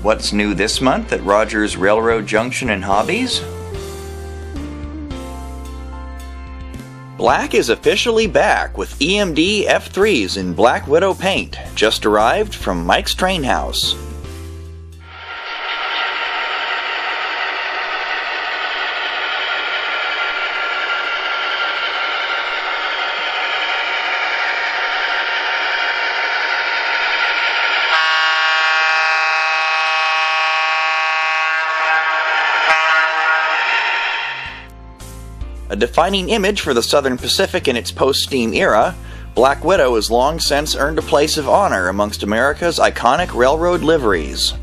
What's new this month at Rogers Railroad Junction and Hobbies? Black is officially back with EMD F3s in Black Widow paint, just arrived from Mike's Train House. A defining image for the Southern Pacific in its post-steam era, Black Widow has long since earned a place of honor amongst America's iconic railroad liveries.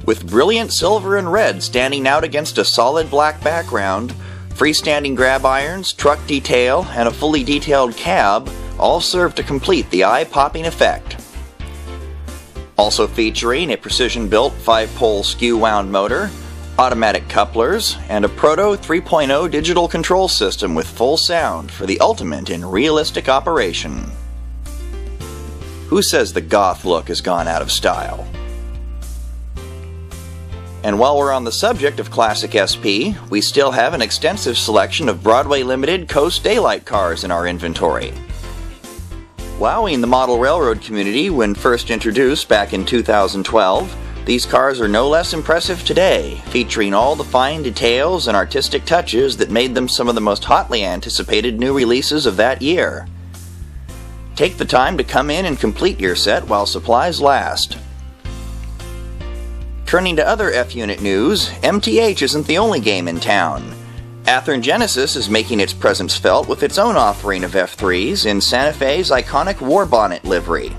With brilliant silver and red standing out against a solid black background, freestanding grab irons, truck detail, and a fully detailed cab all serve to complete the eye-popping effect. Also featuring a precision-built 5-pole skew-wound motor, automatic couplers, and a Proto 3.0 digital control system with full sound for the ultimate in realistic operation. Who says the goth look has gone out of style? And while we're on the subject of classic SP, we still have an extensive selection of Broadway Limited Coast Daylight cars in our inventory. Wowing the model railroad community when first introduced back in 2012, these cars are no less impressive today, featuring all the fine details and artistic touches that made them some of the most hotly anticipated new releases of that year. Take the time to come in and complete your set while supplies last. Turning to other F-Unit news, MTH isn't the only game in town. Athearn Genesis is making its presence felt with its own offering of F3s in Santa Fe's iconic War Bonnet livery.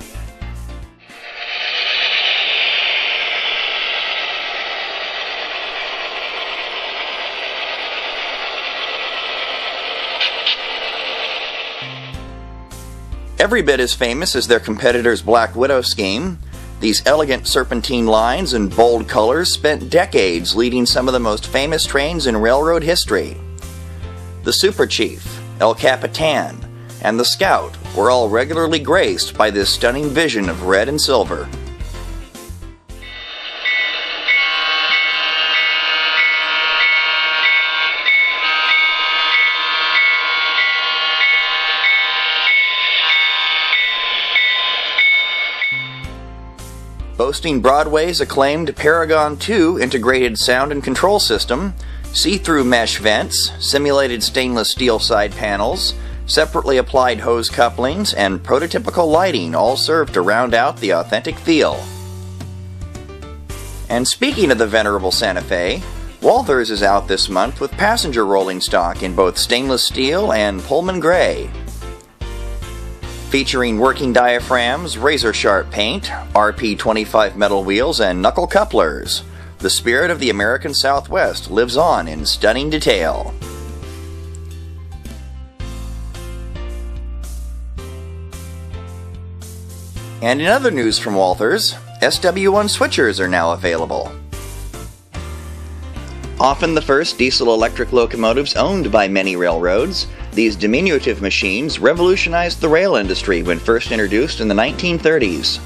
Every bit as famous as their competitor's Black Widow scheme, these elegant serpentine lines and bold colors spent decades leading some of the most famous trains in railroad history. The Super Chief, El Capitan, and the Scout were all regularly graced by this stunning vision of red and silver. Boasting Broadway's acclaimed Paragon 2 integrated sound and control system, see-through mesh vents, simulated stainless steel side panels, separately applied hose couplings, and prototypical lighting all serve to round out the authentic feel. And speaking of the venerable Santa Fe, Walthers is out this month with passenger rolling stock in both stainless steel and Pullman gray. Featuring working diaphragms, razor-sharp paint, RP25 metal wheels, and knuckle couplers, the spirit of the American Southwest lives on in stunning detail. And in other news from Walthers, SW1 switchers are now available. Often the first diesel-electric locomotives owned by many railroads, these diminutive machines revolutionized the rail industry when first introduced in the 1930s.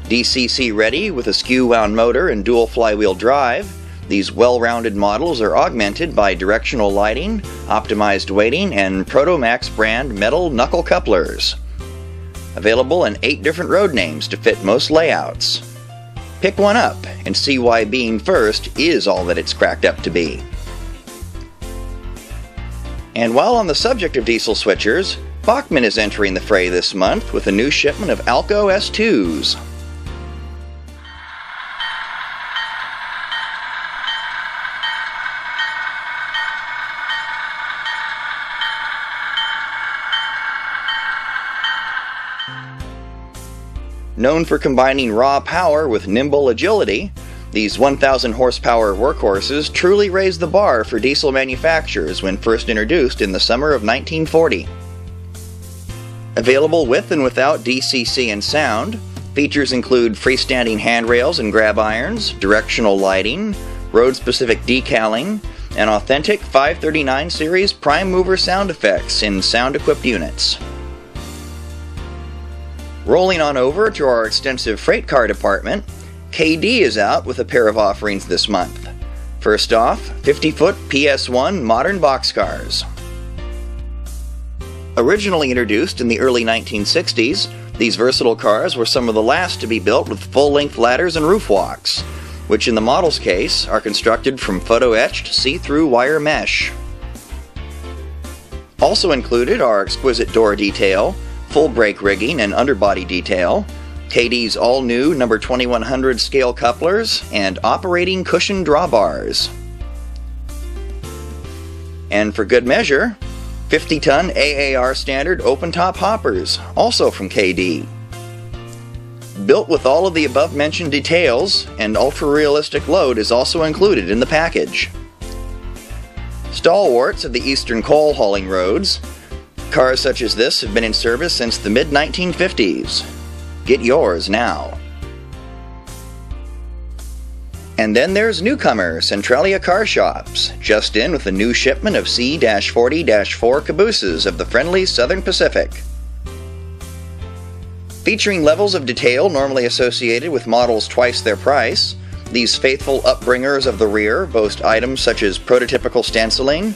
DCC ready with a skew-wound motor and dual flywheel drive, these well-rounded models are augmented by directional lighting, optimized weighting, and Protomax brand metal knuckle couplers. Available in 8 different road names to fit most layouts. Pick one up and see why being first is all that it's cracked up to be. And while on the subject of diesel switchers, Bachmann is entering the fray this month with a new shipment of Alco S2s. Known for combining raw power with nimble agility, these 1,000 horsepower workhorses truly raised the bar for diesel manufacturers when first introduced in the summer of 1940. Available with and without DCC and sound, features include freestanding handrails and grab irons, directional lighting, road-specific decaling, and authentic 539 series prime mover sound effects in sound-equipped units. Rolling on over to our extensive freight car department, KD is out with a pair of offerings this month. First off, 50-foot PS1 modern boxcars. Originally introduced in the early 1960s, these versatile cars were some of the last to be built with full-length ladders and roof walks, which in the model's case are constructed from photo-etched see-through wire mesh. Also included are exquisite door detail, full brake rigging and underbody detail, KD's all-new number 2100 scale couplers, and operating cushion drawbars. And for good measure, 50-ton AAR standard open-top hoppers, also from KD. Built with all of the above-mentioned details, and ultra-realistic load is also included in the package. Stalwarts of the eastern coal hauling roads, cars such as this have been in service since the mid-1950s. Get yours now. And then there's newcomer Centralia Car Shops, just in with a new shipment of C-40-4 cabooses of the friendly Southern Pacific. Featuring levels of detail normally associated with models twice their price, these faithful upbringers of the rear boast items such as prototypical stenciling,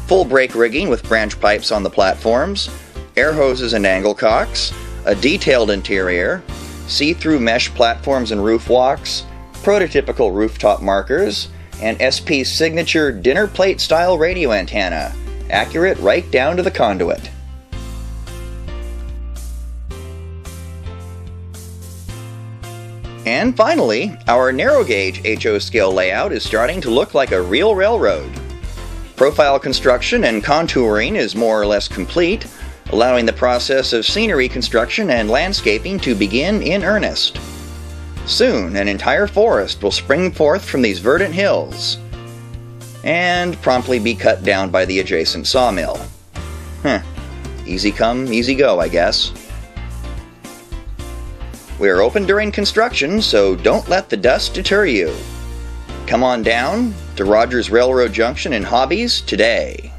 full brake rigging with branch pipes on the platforms, air hoses and angle cocks, a detailed interior, see-through mesh platforms and roof walks, prototypical rooftop markers, and SP's signature dinner plate style radio antenna, accurate right down to the conduit. And finally, our narrow gauge HO scale layout is starting to look like a real railroad. Profile construction and contouring is more or less complete, allowing the process of scenery construction and landscaping to begin in earnest. Soon, an entire forest will spring forth from these verdant hills, and promptly be cut down by the adjacent sawmill. Easy come, easy go, I guess. We are open during construction, so don't let the dust deter you. Come on down to Rogers Railroad Junction in Hobbies today.